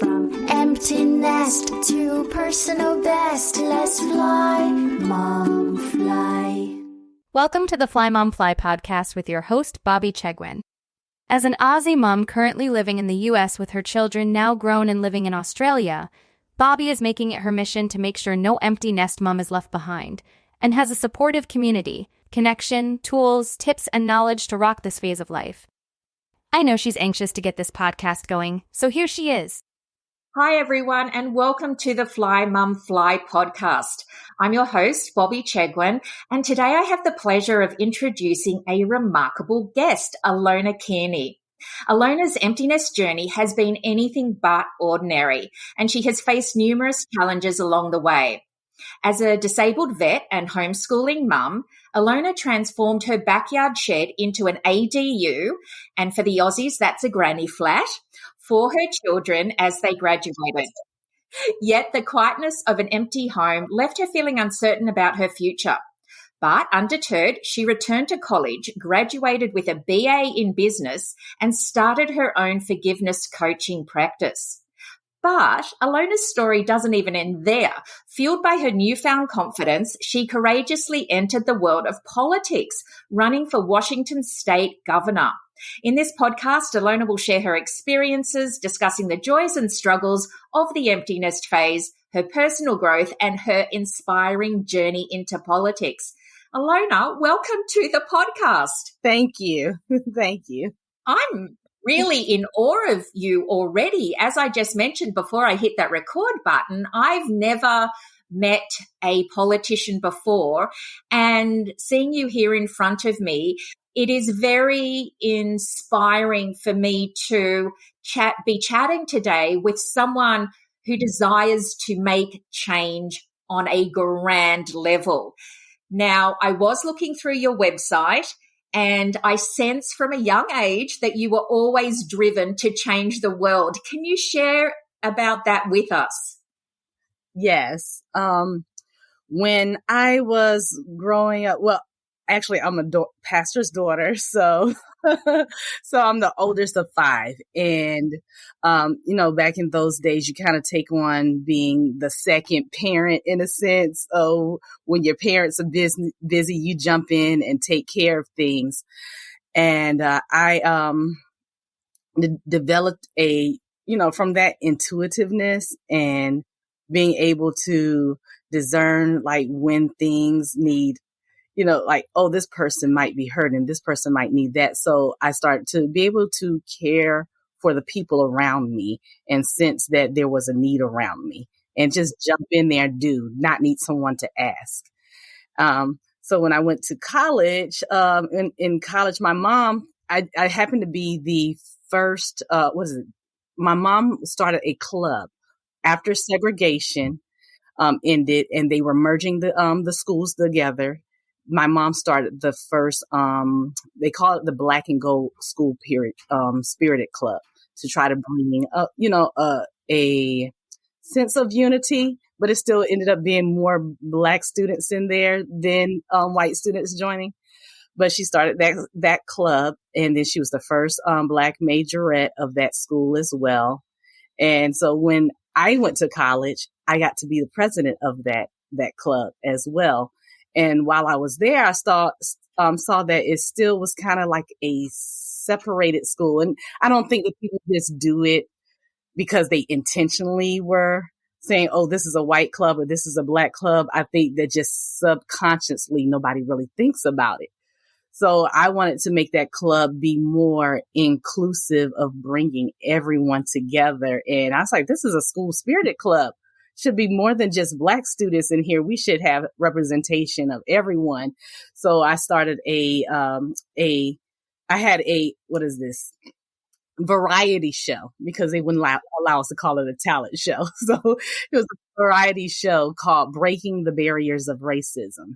From empty nest to personal best, let's fly, Mom, fly. Welcome to the Fly Mom Fly podcast with your host, Bobby Chegwin. As an Aussie mom currently living in the U.S. with her children now grown and living in Australia, Bobby is making it her mission to make sure no empty nest mom is left behind, and has a supportive community, connection, tools, tips, and knowledge to rock this phase of life. I know she's anxious to get this podcast going, so here she is. Hi, everyone, and welcome to the Fly Mum Fly podcast. I'm your host, Bobby Chegwin, and today I have the pleasure of introducing a remarkable guest, Alona Kearney. Alona's empty nest journey has been anything but ordinary, and she has faced numerous challenges along the way. As a disabled vet and homeschooling mum, Alona transformed her backyard shed into an ADU, and for the Aussies, that's a granny flat, for her children as they graduated. Yet the quietness of an empty home left her feeling uncertain about her future. But undeterred, she returned to college, graduated with a BA in business, and started her own forgiveness coaching practice. But Alona's story doesn't even end there. Fueled by her newfound confidence, she courageously entered the world of politics, running for Washington State Governor. In this podcast, Alona will share her experiences, discussing the joys and struggles of the empty nest phase, her personal growth, and her inspiring journey into politics. Alona, welcome to the podcast. Thank you. Thank you. I'm really in awe of you already. As I just mentioned before I hit that record button, I've never met a politician before, and seeing you here in front of me, it is very inspiring for me to be chatting today with someone who desires to make change on a grand level. Now, I was looking through your website, and I sense from a young age that you were always driven to change the world. Can you share about that with us? Yes. When I was growing up, well, actually, I'm a pastor's daughter, so I'm the oldest of five. And, back in those days, you kind of take on being the second parent in a sense. Oh, when your parents are busy, you jump in and take care of things. And I developed from that intuitiveness and being able to discern like when things need, oh, this person might be hurting, this person might need that. So I started to be able to care for the people around me and sense that there was a need around me and just jump in there and not need someone to ask. So when I went to college, in college, my mom, I happened to be the first, my mom started a club after segregation ended and they were merging the schools together. My mom started the first, they call it the Black and Gold School Spirited Club to try to bring, a sense of unity, but it still ended up being more Black students in there than white students joining. But she started that club, and then she was the first Black majorette of that school as well. And so when I went to college, I got to be the president of that club as well. And while I was there, I saw that it still was kind of like a separated school. And I don't think that people just do it because they intentionally were saying, oh, this is a white club or this is a Black club. I think that just subconsciously nobody really thinks about it. So I wanted to make that club be more inclusive of bringing everyone together. And I was like, this is a school spirited club. Should be more than just Black students in here. We should have representation of everyone. So I started variety show, because they wouldn't allow us to call it a talent show. So it was a variety show called Breaking the Barriers of Racism.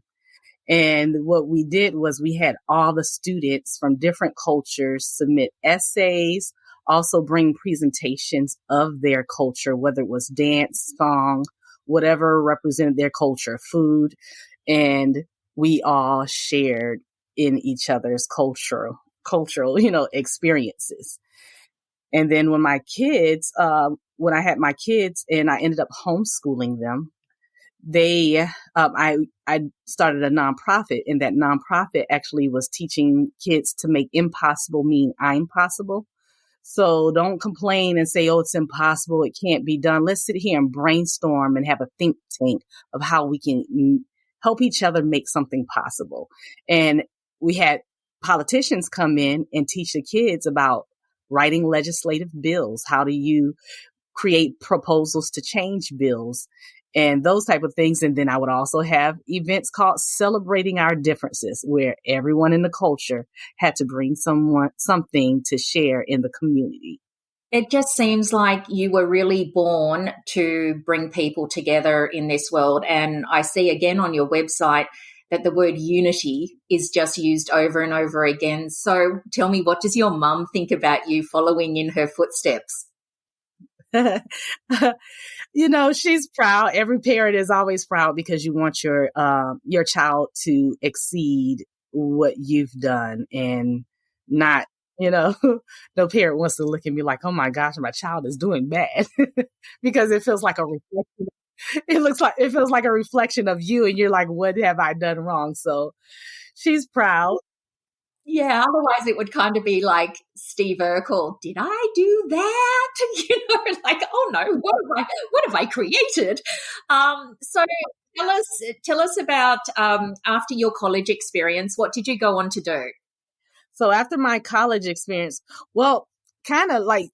And what we did was we had all the students from different cultures submit essays, also bring presentations of their culture, whether it was dance, song, whatever represented their culture, food. And we all shared in each other's cultural, experiences. And then when when I had my kids and I ended up homeschooling them, I started a nonprofit, and that nonprofit actually was teaching kids to make impossible mean I'm possible. So don't complain and say, oh, it's impossible, it can't be done. Let's sit here and brainstorm and have a think tank of how we can help each other make something possible. And we had politicians come in and teach the kids about writing legislative bills. How do you create proposals to change bills and those type of things? And then I would also have events called Celebrating Our Differences, where everyone in the culture had to bring something to share in the community. It just seems like you were really born to bring people together in this world. And I see again on your website that the word unity is just used over and over again. So tell me, what does your mum think about you following in her footsteps? She's proud. Every parent is always proud because you want your child to exceed what you've done, and not, no parent wants to look at me like, oh my gosh, my child is doing bad, because it feels like a reflection. It feels like a reflection of you, and you're like, what have I done wrong? So she's proud. Yeah, otherwise it would kind of be like Steve Urkel, did I do that? Like, oh no, what have I created? So tell us about after your college experience, what did you go on to do? So after my college experience, well, kind of like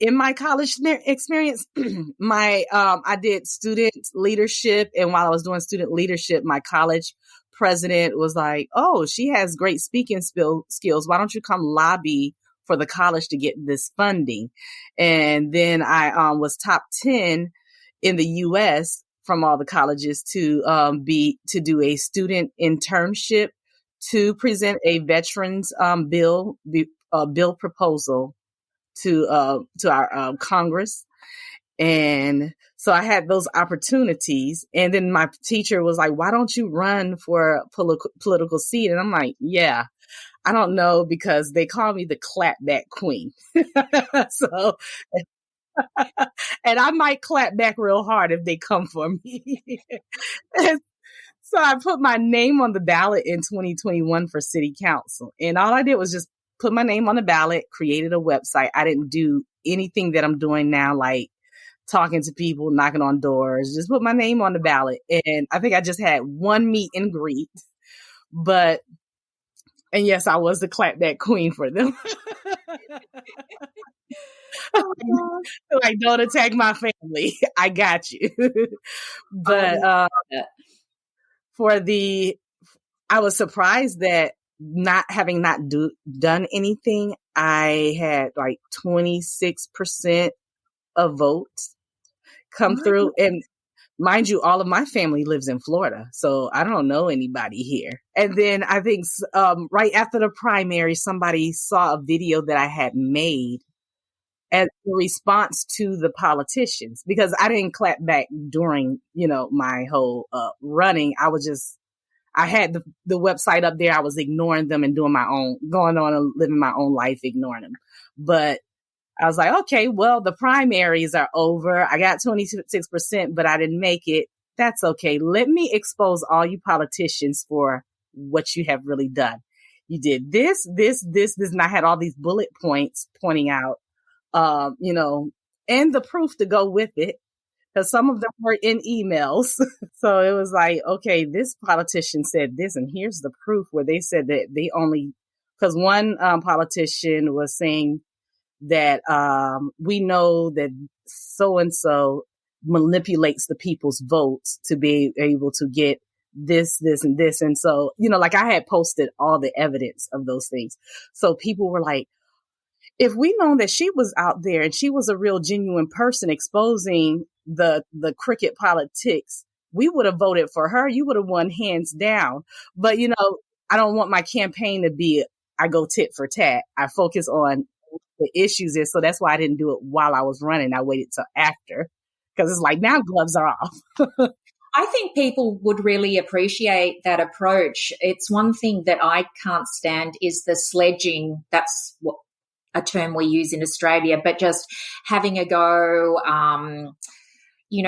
in my college experience, I did student leadership, and while I was doing student leadership, my college president was like, oh, she has great speaking skills. Why don't you come lobby for the college to get this funding? And then I was top 10 in the U.S. from all the colleges to do a student internship to present a veterans bill proposal to our Congress. And so I had those opportunities. And then my teacher was like, why don't you run for a political seat? And I'm like, yeah, I don't know, because they call me the clapback queen. So, and I might clap back real hard if they come for me. So I put my name on the ballot in 2021 for city council. And all I did was just put my name on the ballot, created a website. I didn't do anything that I'm doing now, like talking to people, knocking on doors, just put my name on the ballot. And I think I just had one meet and greet, and yes, I was the clapback queen for them. Like, don't attack my family. I got you. But I was surprised that not done anything, I had like 26% of votes come through. And mind you, all of my family lives in Florida, so I don't know anybody here. And then I think right after the primary, somebody saw a video that I had made as a response to the politicians, because I didn't clap back during, my whole running. I had the website up there. I was ignoring them and doing my own, going on and living my own life, ignoring them. But I was like, okay, well, the primaries are over. I got 26%, but I didn't make it. That's okay. Let me expose all you politicians for what you have really done. You did this, and I had all these bullet points pointing out, and the proof to go with it, because some of them were in emails. So it was like, okay, this politician said this, and here's the proof where they said that because one politician was saying that we know that so-and-so manipulates the people's votes to be able to get this, and this. And so, like I had posted all the evidence of those things. So people were like, if we known that she was out there and she was a real genuine person exposing the crooked politics, we would have voted for her. You would have won hands down. But, I don't want my campaign to be, I go tit for tat. I focus on the issues is. So that's why I didn't do it while I was running. I waited till after, because it's like, now gloves are off. I think people would really appreciate that approach. It's one thing that I can't stand is the sledging. That's what a term we use in Australia, but just having a go,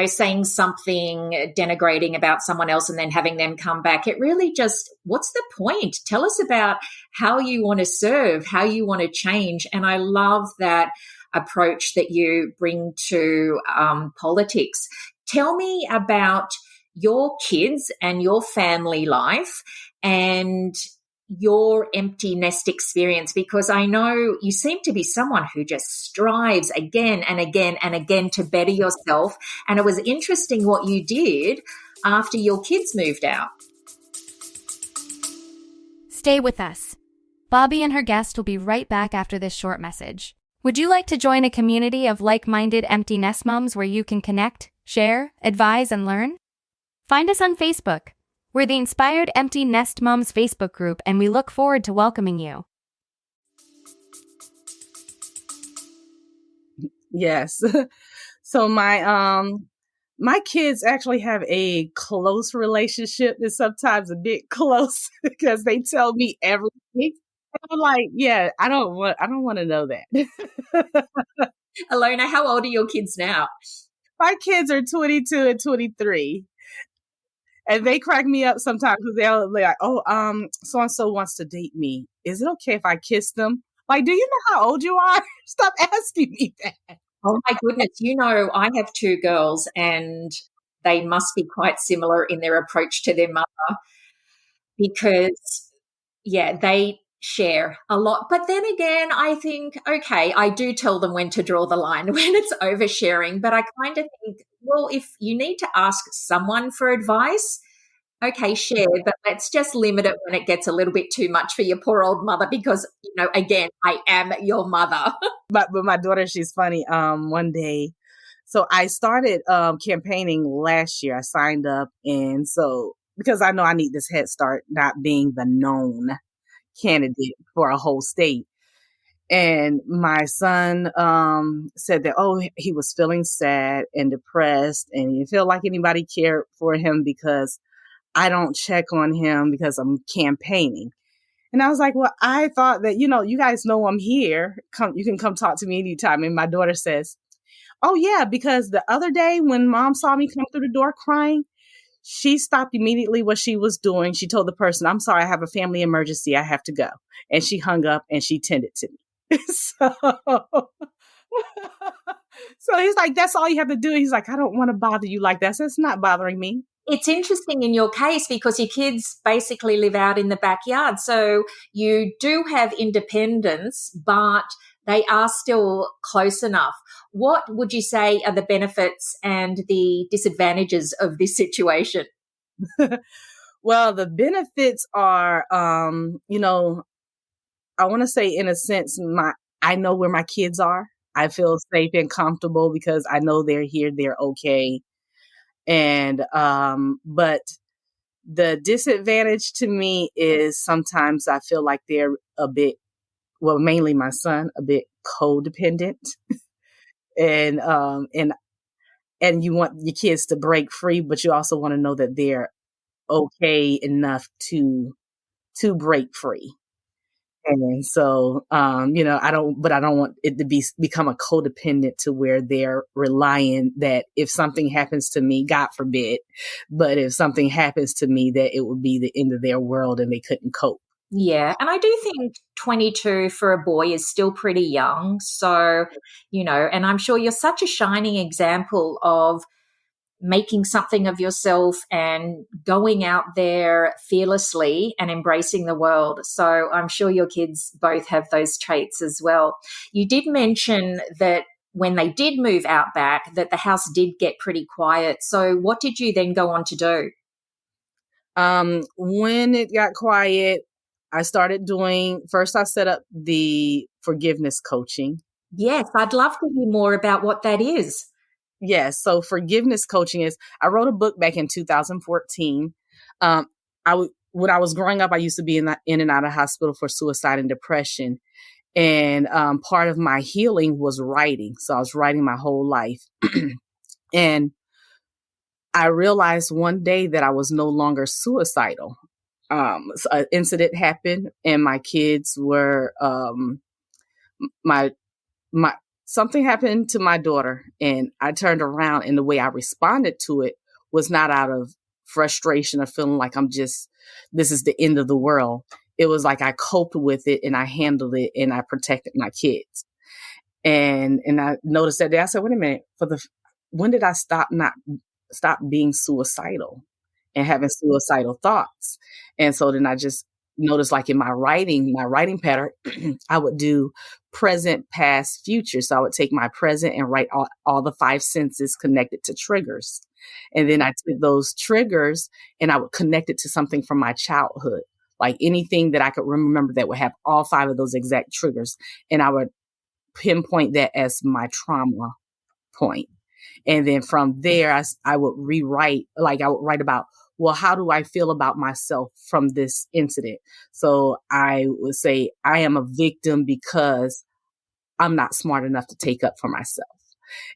saying something denigrating about someone else and then having them come back. It really just, what's the point? Tell us about how you want to serve, how you want to change. And I love that approach that you bring to politics. Tell me about your kids and your family life and your empty nest experience, because I know you seem to be someone who just strives again and again and again to better yourself. And it was interesting what you did after your kids moved out. Stay with us. Bobby and her guest will be right back after this short message. Would you like to join a community of like-minded empty nest moms where you can connect, share, advise, and learn? Find us on Facebook. We're the Inspired Empty Nest Moms Facebook group, and we look forward to welcoming you. Yes. So my kids actually have a close relationship. It's sometimes a bit close because they tell me everything. I'm like, yeah, I don't want to know that. Alona, how old are your kids now? My kids are 22 and 23. And they crack me up sometimes because they'll be like, oh, so-and-so wants to date me. Is it okay if I kiss them? Like, do you know how old you are? Stop asking me that. Oh, my goodness. I have two girls and they must be quite similar in their approach to their mother because, yeah, they share a lot. But then again, I think, okay, I do tell them when to draw the line when it's oversharing. But I kind of think, well, if you need to ask someone for advice, okay, share, but let's just limit it when it gets a little bit too much for your poor old mother because, again, I am your mother. But my daughter, she's funny. One day, so I started campaigning last year. I signed up. And so because I know I need this head start, not being the known candidate for a whole state. And my son said that, he was feeling sad and depressed and he didn't feel like anybody cared for him because I don't check on him because I'm campaigning. And I was like, well, I thought that, you guys know I'm here. You can come talk to me anytime. And my daughter says, oh, yeah, because the other day when mom saw me come through the door crying, she stopped immediately what she was doing. She told the person, I'm sorry, I have a family emergency. I have to go. And she hung up and she tended to me. So he's like, that's all you have to do. He's like, I don't want to bother you like that. So it's not bothering me. It's interesting in your case because your kids basically live out in the backyard. So you do have independence, but they are still close enough. What would you say are the benefits and the disadvantages of this situation? Well, the benefits are, I want to say in a sense, I know where my kids are. I feel safe and comfortable because I know they're here, they're okay. And, but the disadvantage to me is sometimes I feel like they're mainly my son, a bit codependent. And you want your kids to break free, but you also want to know that they're okay enough to break free. And so, I don't want it to become a codependent to where they're relying that if something happens to me, God forbid, but if something happens to me, that it would be the end of their world and they couldn't cope. Yeah. And I do think 22 for a boy is still pretty young. So, and I'm sure you're such a shining example of making something of yourself and going out there fearlessly and embracing the world. So I'm sure your kids both have those traits as well. You did mention that when they did move out back, that the house did get pretty quiet. So what did you then go on to do? When it got quiet, I started first I set up the forgiveness coaching. Yes, I'd love to hear more about what that is. Yes. So forgiveness coaching I wrote a book back in 2014. When I was growing up, I used to be in and out of hospital for suicide and depression. And part of my healing was writing. So I was writing my whole life. And I realized one day that I was no longer suicidal. So an incident happened and my kids were my my something happened to my daughter, and I turned around, and the way I responded to it was not out of frustration or feeling like this is the end of the world. It was like I coped with it and I handled it and I protected my kids. And I noticed that day, I said, wait a minute, when did I stop being suicidal and having suicidal thoughts? And so then I just noticed, like, in my writing pattern, I would do present, past, future. So I would take my present and write all the 5 senses connected to triggers. And then I took those triggers and I would connect it to something from my childhood, like anything that I could remember that would have all 5 of those exact triggers. And I would pinpoint that as my trauma point. And then from there, I would rewrite, like I would write about, well, how do I feel about myself from this incident? So I would say, I am a victim because I'm not smart enough to take up for myself.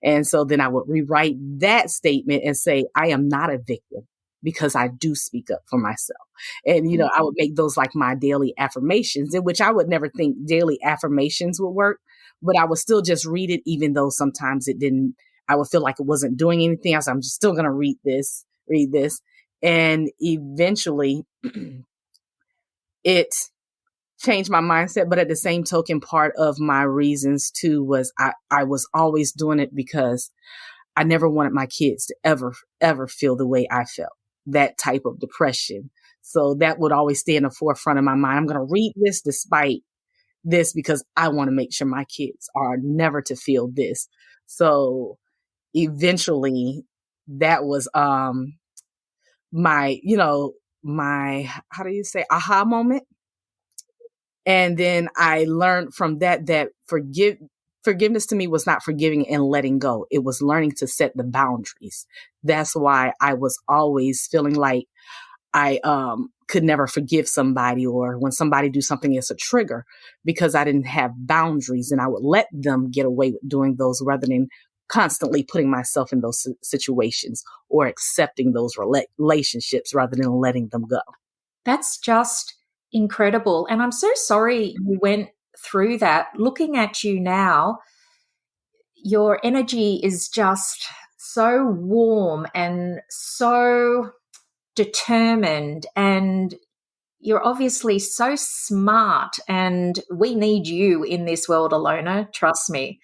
And so then I would rewrite that statement and say, I am not a victim because I do speak up for myself. And, I would make those like my daily affirmations, in which I would never think daily affirmations would work, but I would still just read it, even though sometimes it didn't. I would feel like it wasn't doing anything else. I'm just still going to read this. And eventually it changed my mindset. But at the same token, part of my reasons too was I was always doing it because I never wanted my kids to ever feel the way I felt, that type of depression. So that would always stay in the forefront of my mind. I'm going to read this despite this because I want to make sure my kids are never to feel this. So eventually that was my how do you say, aha moment. And then I learned from that forgiveness to me was not forgiving and letting go. It was learning to set the boundaries. That's why I was always feeling like I could never forgive somebody, or when somebody do something as a trigger, because I didn't have boundaries, and I would let them get away with doing those rather than constantly putting myself in those situations or accepting those relationships rather than letting them go. That's just incredible. And I'm so sorry you went through that. Looking at you now, your energy is just so warm and so determined, and you're obviously so smart, and we need you in this world, Alona, trust me.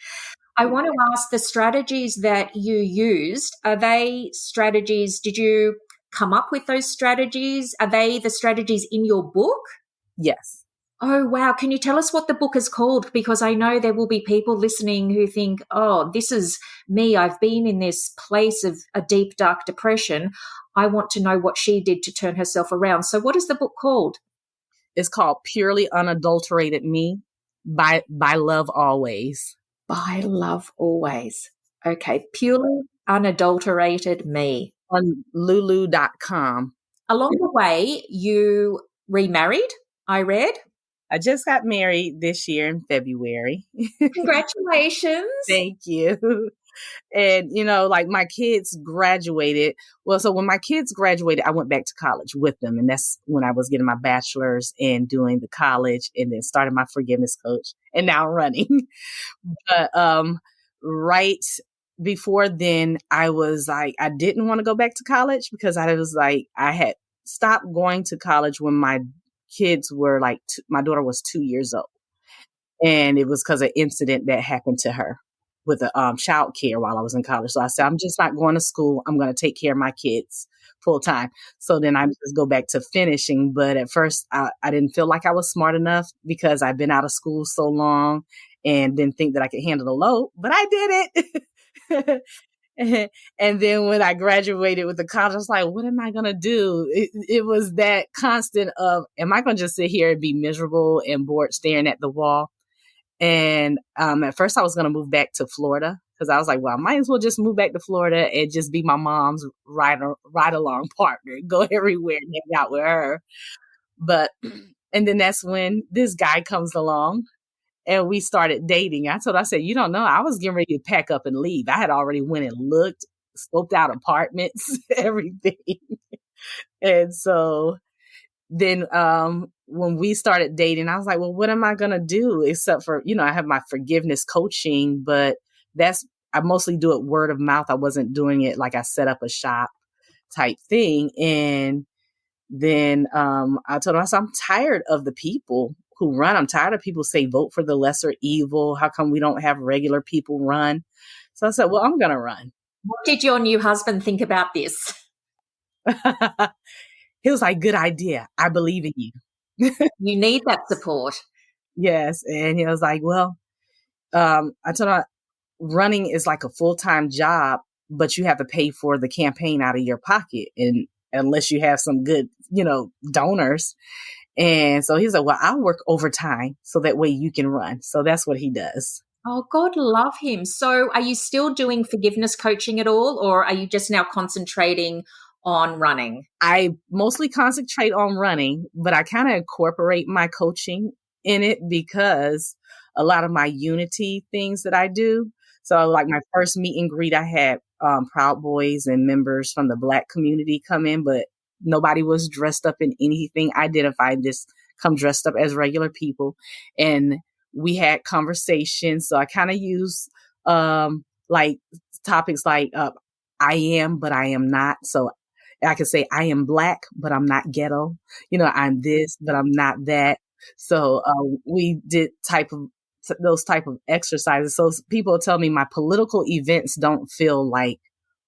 I want to ask, the strategies that you used, are they strategies, did you come up with those strategies? Are they the strategies in your book? Yes. Oh, wow. Can you tell us what the book is called? Because I know there will be people listening who think, oh, this is me. I've been in this place of a deep, dark depression. I want to know what she did to turn herself around. So what is the book called? It's called Purely Unadulterated Me by Love Always. By Love Always. Okay. Purely Unadulterated Me. On lulu.com. Along the way, you remarried, I read. I just got married this year in February. Congratulations. Thank you. And, like my kids graduated. Well, so when my kids graduated, I went back to college with them. And that's when I was getting my bachelor's and doing the college, and then started my forgiveness coach, and now running. But right before then, I was like, I didn't want to go back to college because I was like, I had stopped going to college when my kids were like, my daughter was 2 years old. And it was because of an incident that happened to her with a child care while I was in college. So I said, I'm just not going to school. I'm going to take care of my kids full time. So then I just go back to finishing. But at first I didn't feel like I was smart enough because I've been out of school so long and didn't think that I could handle the load, but I did it. And then when I graduated with the college, I was like, what am I going to do? It was that constant of, am I going to just sit here and be miserable and bored staring at the wall? And at first I was going to move back to Florida because I was like, well, I might as well just move back to Florida and just be my mom's ride along partner, go everywhere and hang out with her. But, and then that's when this guy comes along. And we started dating. I said, you don't know, I was getting ready to pack up and leave. I had already went and looked, scoped out apartments, everything. And so then when we started dating, I was like, well, what am I going to do except for, I have my forgiveness coaching, but I mostly do it word of mouth. I wasn't doing it like I set up a shop type thing. And then I told him, I said, I'm tired of the people who run. I'm tired of people say vote for the lesser evil. How come we don't have regular people run? So I said, well, I'm going to run. What did your new husband think about this? He was like, good idea. I believe in you. You need that support. Yes. And he was like, well, I told him running is like a full-time job, but you have to pay for the campaign out of your pocket. And unless you have some good, donors. And so he said, well, I'll work overtime so that way you can run. So that's what he does. Oh, God love him. So are you still doing forgiveness coaching at all, or are you just now concentrating on running? I mostly concentrate on running, but I kind of incorporate my coaching in it because a lot of my unity things that I do. So like my first meet and greet, I had Proud Boys and members from the Black community come in, but nobody was dressed up in anything identified. Just come dressed up as regular people. And we had conversations. So I kind of use like topics like I am, but I am not. So I could say I am Black, but I'm not ghetto. I'm this, but I'm not that. So we did those type of exercises. So people tell me my political events don't feel like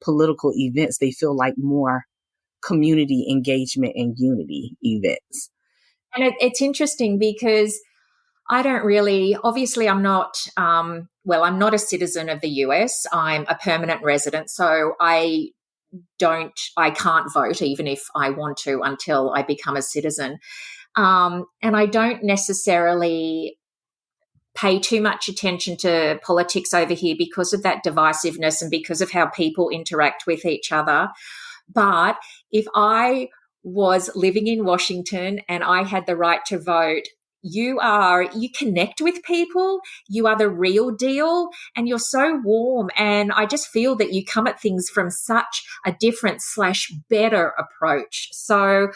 political events. They feel like more community engagement and unity events. And it's interesting because I don't really, obviously I'm not, I'm not a citizen of the US. I'm a permanent resident. So I can't vote even if I want to until I become a citizen. And I don't necessarily pay too much attention to politics over here because of that divisiveness and because of how people interact with each other. But if I was living in Washington and I had the right to vote, you connect with people, you are the real deal, and you're so warm. And I just feel that you come at things from such a different / better approach. So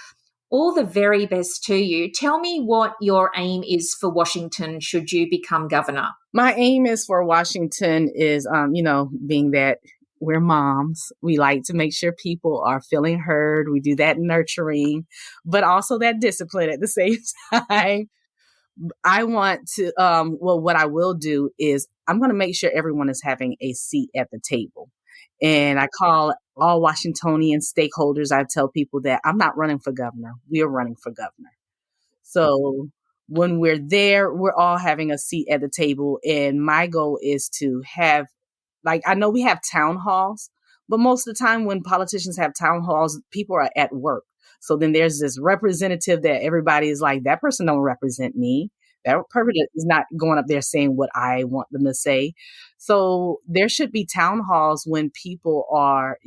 all the very best to you. Tell me what your aim is for Washington should you become governor. My aim is for Washington is, being that we're moms, we like to make sure people are feeling heard. We do that nurturing, but also that discipline at the same time. I want to, what I will do is I'm going to make sure everyone is having a seat at the table. And I call all Washingtonian stakeholders. I tell people that I'm not running for governor. We are running for governor. So when we're there, we're all having a seat at the table. And my goal is to have, I know we have town halls, but most of the time when politicians have town halls, people are at work. So then there's this representative that everybody is like, that person don't represent me. That person is not going up there saying what I want them to say. So there should be town halls when people are,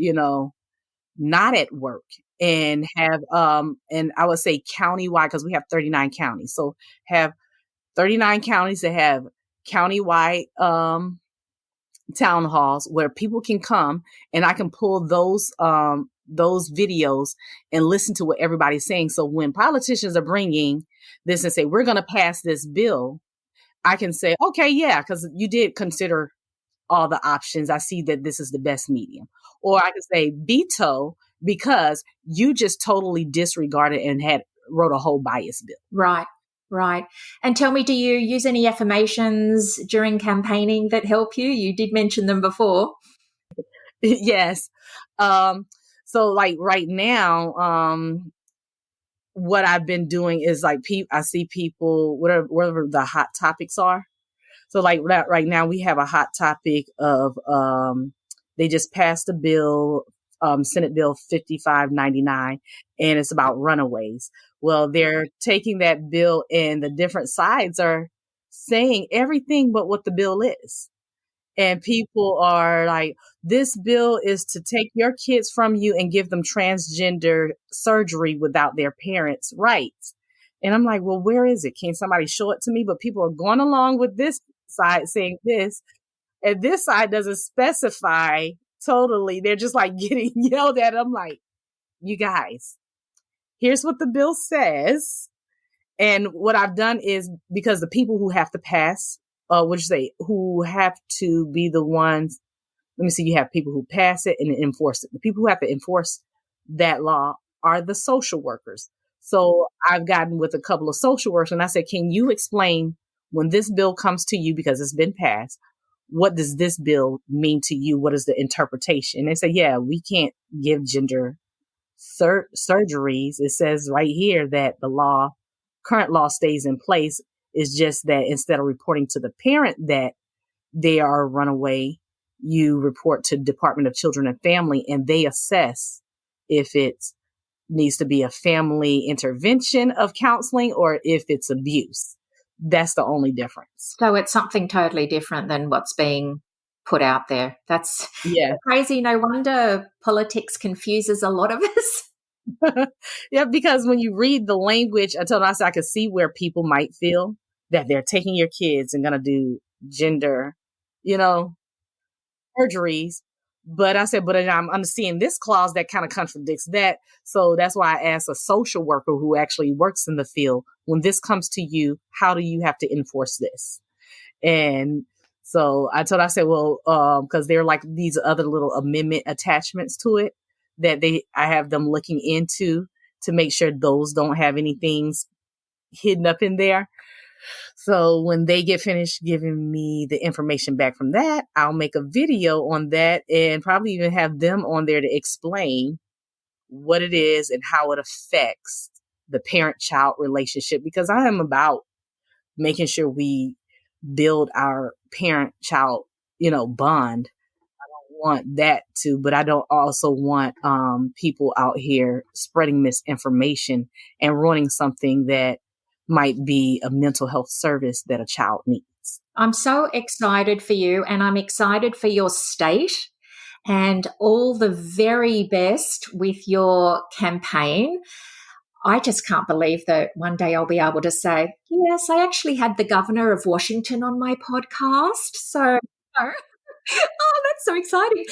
not at work and have, and I would say countywide, because we have 39 counties. So have 39 counties that have countywide town halls where people can come and I can pull those videos and listen to what everybody's saying. So when politicians are bringing this and say, we're going to pass this bill, I can say, okay, yeah, because you did consider all the options. I see that this is the best medium. Or I can say veto because you just totally disregarded and wrote a whole bias bill. Right. And tell me, do you use any affirmations during campaigning that help you? You did mention them before. Yes. So right now, what I've been doing is I see people, whatever the hot topics are. So right now we have a hot topic of, they just passed a bill, Senate Bill 5599, and it's about runaways. Well, they're taking that bill and the different sides are saying everything but what the bill is. And people are like, this bill is to take your kids from you and give them transgender surgery without their parents' rights. And I'm like, well, where is it? Can somebody show it to me? But people are going along with this side saying this, and this side doesn't specify totally. They're just like getting yelled at. I'm like, you guys, here's what the bill says. And what I've done is, because the people who have to pass, who have to be the ones, let me see, you have people who pass it and enforce it. The people who have to enforce that law are the social workers. So I've gotten with a couple of social workers and I said, can you explain when this bill comes to you, because it's been passed, what does this bill mean to you? What is the interpretation? And they say, yeah, we can't give gender surgeries. It says right here that the current law stays in place. It's just that instead of reporting to the parent that they are a runaway, you report to Department of Children and Family, and they assess if it needs to be a family intervention of counseling or if it's abuse. That's the only difference. So it's something totally different than what's being put out there. That's crazy. No wonder politics confuses a lot of us. Yeah, because when you read the language, I told us I could see where people might feel that they're taking your kids and going to do gender, surgeries. But I said, but I'm seeing this clause that kind of contradicts that. So that's why I asked a social worker who actually works in the field, when this comes to you, how do you have to enforce this? And so I said, well, because there are like these other little amendment attachments to it that I have them looking into to make sure those don't have anything hidden up in there. So when they get finished giving me the information back from that, I'll make a video on that and probably even have them on there to explain what it is and how it affects the parent-child relationship, because I am about making sure we build our parent-child, bond. I don't want that but I don't also want people out here spreading misinformation and ruining something that might be a mental health service that a child needs. I'm so excited for you, and I'm excited for your state, and all the very best with your campaign. I just can't believe that one day I'll be able to say, yes, I actually had the governor of Washington on my podcast. So, oh, that's so exciting.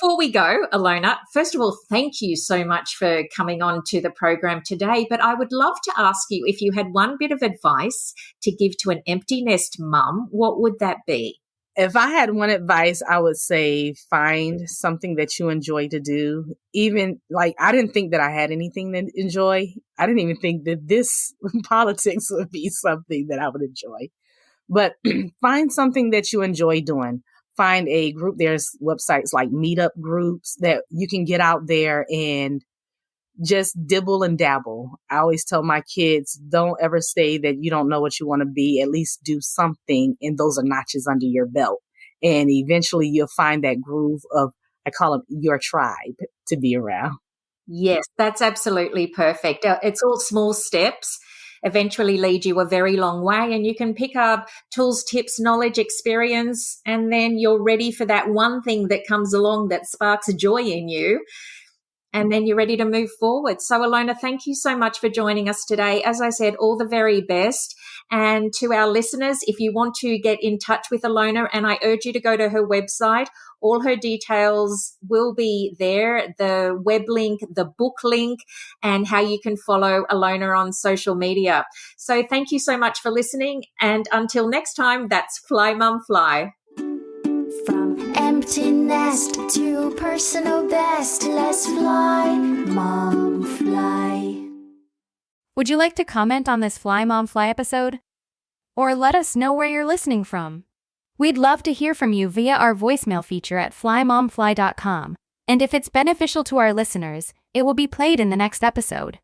Before we go, Ilona, first of all, thank you so much for coming on to the program today. But I would love to ask you, if you had one bit of advice to give to an empty nest mum, what would that be? If I had one advice, I would say find something that you enjoy to do. Even I didn't think that I had anything to enjoy. I didn't even think that this politics would be something that I would enjoy. But find something that you enjoy doing. Find a group. There's websites like meetup groups that you can get out there and just dibble and dabble. I always tell my kids, don't ever say that you don't know what you want to be. At least do something, and those are notches under your belt. And eventually you'll find that groove of, I call it your tribe, to be around. Yes, that's absolutely perfect. It's all small steps eventually lead you a very long way, and you can pick up tools, tips, knowledge, experience, and then you're ready for that one thing that comes along that sparks joy in you, and then you're ready to move forward. So Ilona, thank you so much for joining us today. As I said, all the very best. And to our listeners, if you want to get in touch with Ilona, and I urge you to go to her website, all her details will be there, the web link, the book link, and how you can follow Ilona on social media. So thank you so much for listening. And until next time, that's Fly Mum Fly. From empty nest to personal best, let's fly, Mom Fly. Would you like to comment on this Fly Mom Fly episode? Or let us know where you're listening from. We'd love to hear from you via our voicemail feature at flymomfly.com. And if it's beneficial to our listeners, it will be played in the next episode.